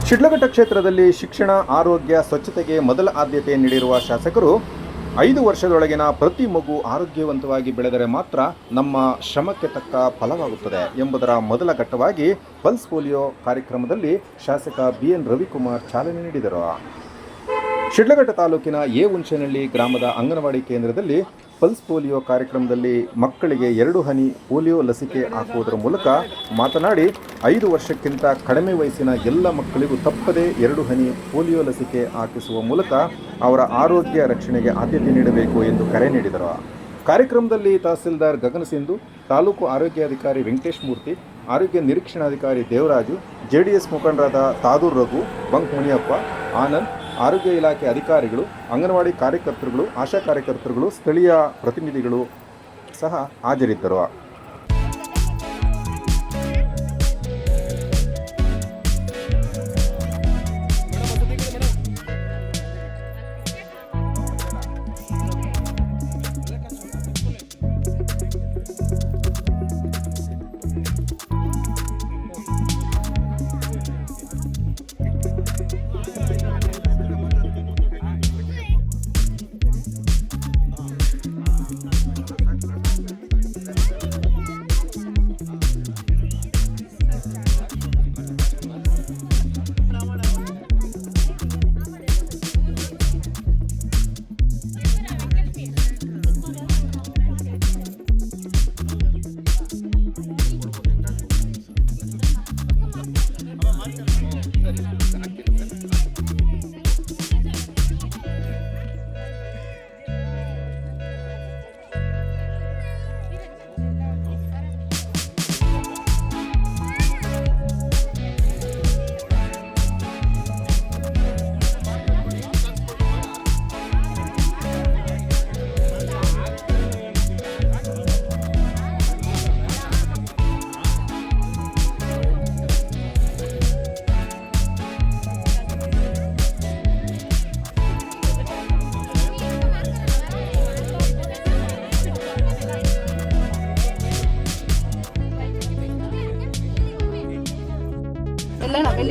ಶಿಡ್ಲಘಟ್ಟ ಕ್ಷೇತ್ರದಲ್ಲಿ ಶಿಕ್ಷಣ, ಆರೋಗ್ಯ, ಸ್ವಚ್ಛತೆಗೆ ಮೊದಲ ಆದ್ಯತೆ ನೀಡಿರುವ ಶಾಸಕರು 5 ವರ್ಷದೊಳಗಿನ ಪ್ರತಿ ಮಗು ಆರೋಗ್ಯವಂತವಾಗಿ ಬೆಳೆದರೆ ಮಾತ್ರ ನಮ್ಮ ಶ್ರಮಕ್ಕೆ ತಕ್ಕ ಫಲವಾಗುತ್ತದೆ ಎಂಬುದರ ಮೊದಲ ಘಟ್ಟವಾಗಿ ಪಲ್ಸ್ ಪೋಲಿಯೋ ಕಾರ್ಯಕ್ರಮದಲ್ಲಿ ಶಾಸಕ BN ರವಿಕುಮಾರ್ ಚಾಲನೆ ನೀಡಿದರು. ಶಿಡ್ಲಘಟ್ಟ ತಾಲೂಕಿನ ಹುಣಸೇನಹಳ್ಳಿ ಗ್ರಾಮದ ಅಂಗನವಾಡಿ ಕೇಂದ್ರದಲ್ಲಿ ಪಲ್ಸ್ ಪೋಲಿಯೋ ಕಾರ್ಯಕ್ರಮದಲ್ಲಿ ಮಕ್ಕಳಿಗೆ 2 ಹನಿ ಪೋಲಿಯೋ ಲಸಿಕೆ ಹಾಕುವುದರ ಮೂಲಕ ಮಾತನಾಡಿ 5 ವರ್ಷಕ್ಕಿಂತ ಕಡಿಮೆ ವಯಸ್ಸಿನ ಎಲ್ಲ ಮಕ್ಕಳಿಗೂ ತಪ್ಪದೇ 2 ಹನಿ ಪೋಲಿಯೋ ಲಸಿಕೆ ಹಾಕಿಸುವ ಮೂಲಕ ಅವರ ಆರೋಗ್ಯ ರಕ್ಷಣೆಗೆ ಆದ್ಯತೆ ನೀಡಬೇಕು ಎಂದು ಕರೆ ನೀಡಿದರು. ಕಾರ್ಯಕ್ರಮದಲ್ಲಿ ತಹಸೀಲ್ದಾರ್ ಗಗನ ಸಿಂಧು, ತಾಲೂಕು ಆರೋಗ್ಯಾಧಿಕಾರಿ ವೆಂಕಟೇಶ್ ಮೂರ್ತಿ, ಆರೋಗ್ಯ ನಿರೀಕ್ಷಣಾಧಿಕಾರಿ ದೇವರಾಜು, JDS ಮುಖಂಡರಾದ ತಾದೂರ್ ರಘು, ಬಂಕ್ ಮುನಿಯಪ್ಪ, ಆನಂದ್, ಆರೋಗ್ಯ ಇಲಾಖೆ ಅಧಿಕಾರಿಗಳು, ಅಂಗನವಾಡಿ ಕಾರ್ಯಕರ್ತರುಗಳು, ಆಶಾ ಕಾರ್ಯಕರ್ತರುಗಳು, ಸ್ಥಳೀಯ ಪ್ರತಿನಿಧಿಗಳು ಸಹ ಹಾಜರಿದ್ದರು.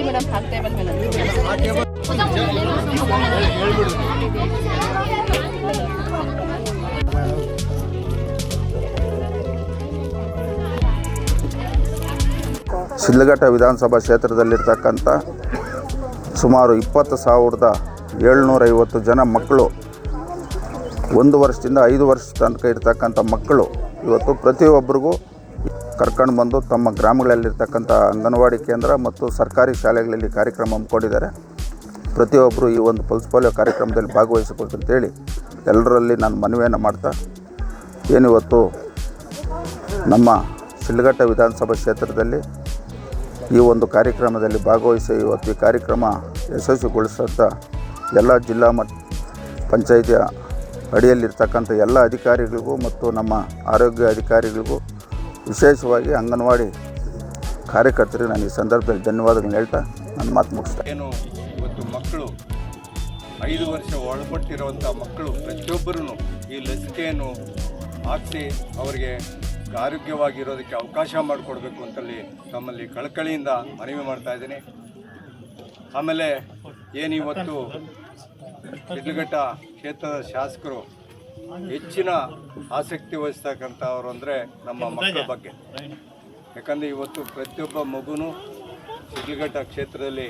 ಮೇಡಮ್ ಟೇಬಲ್ ಮೇಲೆ ಶಿಡ್ಲಘಟ್ಟ ವಿಧಾನಸಭಾ ಕ್ಷೇತ್ರದಲ್ಲಿರ್ತಕ್ಕಂಥ ಸುಮಾರು 20,750 ಜನ ಮಕ್ಕಳು 1 ವರ್ಷದಿಂದ 5 ವರ್ಷ ತನಕ ಇರ್ತಕ್ಕಂಥ ಮಕ್ಕಳು ಇವತ್ತು ಪ್ರತಿಯೊಬ್ಬರಿಗೂ ಕರ್ಕೊಂಡು ಬಂದು ತಮ್ಮ ಗ್ರಾಮಗಳಲ್ಲಿರ್ತಕ್ಕಂಥ ಅಂಗನವಾಡಿ ಕೇಂದ್ರ ಮತ್ತು ಸರ್ಕಾರಿ ಶಾಲೆಗಳಲ್ಲಿ ಕಾರ್ಯಕ್ರಮ ಹಮ್ಮಿಕೊಂಡಿದ್ದಾರೆ. ಪ್ರತಿಯೊಬ್ಬರು ಈ ಒಂದು ಪಲ್ಸ್ ಪೋಲಿಯೋ ಕಾರ್ಯಕ್ರಮದಲ್ಲಿ ಭಾಗವಹಿಸಬೇಕು ಅಂತೇಳಿ ಎಲ್ಲರಲ್ಲಿ ನಾನು ಮನವಿಯನ್ನು ಮಾಡ್ತಾ ಏನಿವತ್ತು ನಮ್ಮ ಶಿಡ್ಲಘಟ್ಟ ವಿಧಾನಸಭಾ ಕ್ಷೇತ್ರದಲ್ಲಿ ಈ ಒಂದು ಕಾರ್ಯಕ್ರಮದಲ್ಲಿ ಭಾಗವಹಿಸಿ ಇವತ್ತು ಈ ಕಾರ್ಯಕ್ರಮ ಯಶಸ್ವಿಗೊಳಿಸೋಂಥ ಎಲ್ಲ ಜಿಲ್ಲಾ ಪಂಚಾಯಿತಿಯ ಅಡಿಯಲ್ಲಿರ್ತಕ್ಕಂಥ ಎಲ್ಲ ಅಧಿಕಾರಿಗಳಿಗೂ ಮತ್ತು ನಮ್ಮ ಆರೋಗ್ಯ ಅಧಿಕಾರಿಗಳಿಗೂ ವಿಶೇಷವಾಗಿ ಅಂಗನವಾಡಿ ಕಾರ್ಯಕರ್ತರಿಗೆ ನಾನು ಈ ಸಂದರ್ಭದಲ್ಲಿ ಧನ್ಯವಾದಗಳನ್ನು ಹೇಳ್ತಾ ನನ್ನ ಮಾತು ಮುಗಿಸ್ತೇನೆ. ಏನು ಇವತ್ತು ಮಕ್ಕಳು 5 ವರ್ಷ ಒಳಪಟ್ಟಿರುವಂಥ ಮಕ್ಕಳು ಪ್ರತಿಯೊಬ್ಬರೂ ಈ ಲಸಿಕೆಯನ್ನು ಹಾಕಿಸಿ ಅವರಿಗೆ ಆರೋಗ್ಯವಾಗಿರೋದಕ್ಕೆ ಅವಕಾಶ ಮಾಡಿಕೊಡ್ಬೇಕು ಅಂತಲ್ಲಿ ತಮ್ಮಲ್ಲಿ ಕಳಕಳಿಯಿಂದ ಮನವಿ ಮಾಡ್ತಾ ಇದ್ದೀನಿ. ಆಮೇಲೆ ಏನಿವತ್ತು ಶಿಡ್ಲಘಟ್ಟ ಕ್ಷೇತ್ರದ ಶಾಸಕರು ಹೆಚ್ಚಿನ ಆಸಕ್ತಿ ವಹಿಸ್ತಕ್ಕಂಥವ್ರು ಅಂದರೆ ನಮ್ಮ ಮಕ್ಕಳ ಬಗ್ಗೆ. ಯಾಕಂದರೆ ಇವತ್ತು ಪ್ರತಿಯೊಬ್ಬ ಮಗುನೂ ಶಿಡ್ಲಘಟ್ಟ ಕ್ಷೇತ್ರದಲ್ಲಿ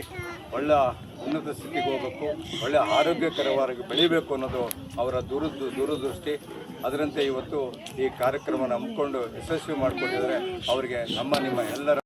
ಒಳ್ಳೆಯ ಉನ್ನತ ಸ್ಥಿತಿಗೆ ಹೋಗಬೇಕು, ಒಳ್ಳೆಯ ಆರೋಗ್ಯಕರವಾಗಿ ಬೆಳಿಬೇಕು ಅನ್ನೋದು ಅವರ ದೂರದೃಷ್ಟಿ. ಅದರಂತೆ ಇವತ್ತು ಈ ಕಾರ್ಯಕ್ರಮನ ಹಮ್ಮಿಕೊಂಡು ಯಶಸ್ವಿ ಮಾಡಿಕೊಂಡಿದ್ದಾರೆ. ಅವರಿಗೆ ನಿಮ್ಮ ಎಲ್ಲರ